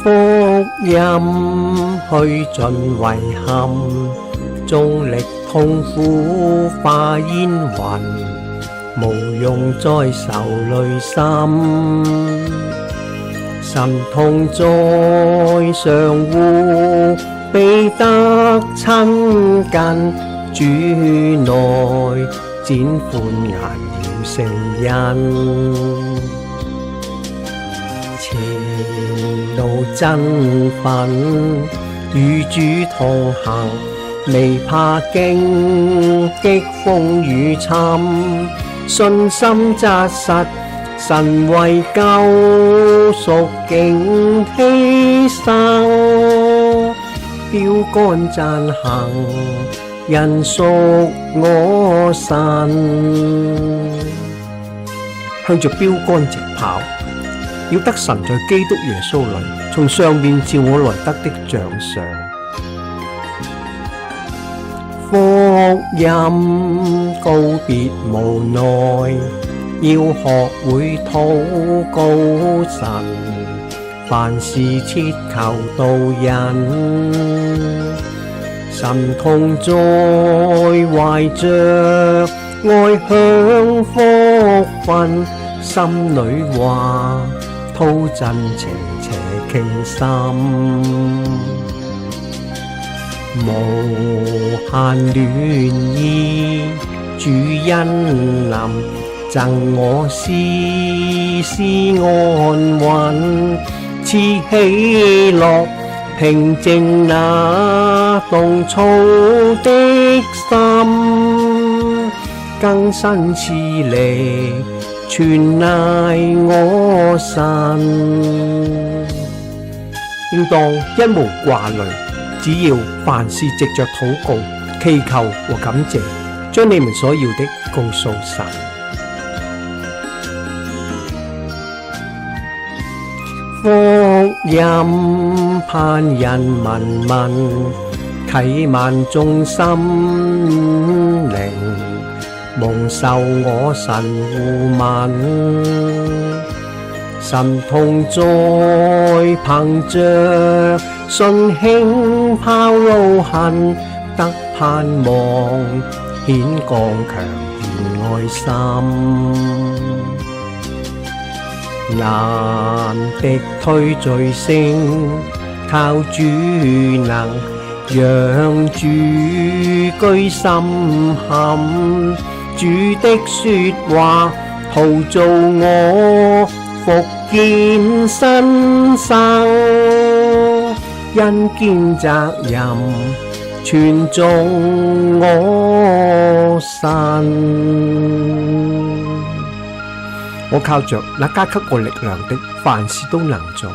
福音去盡遺憾，縱力痛苦化煙雲，無用再受累心。心痛在上護，彼得親近，主內展寬顏了成人。前路振奮，與主同行，未怕荊棘風雨侵，信心紮實，神為救贖竟犧牲，標竿讚行，人屬我神。向着標竿直跑，要得神在基督耶穌裏從上面召我來得的獎賞。福音告別無奈，要學會禱告神，凡事切求導引。心痛在懷着愛享福分，心裏話吐真情且傾心。無限戀意，主恩臨，贈我絲絲安穩，賜喜樂，平靜那動躁的心。更新賜力，全賴我神。應當一無掛慮，只要凡事藉着禱告、祈求和感謝，將你們所要的告訴神。福音盼人民聞，啟萬眾心靈，蒙受我神護問。心痛在憑着信興拋怒恨，得盼望顯剛強顯愛心。難敵退罪性，靠主能讓主居心坎。主的說話陶造我，復見新生。因肩責任全眾我神。我靠着那加給我力量的，凡事都能做。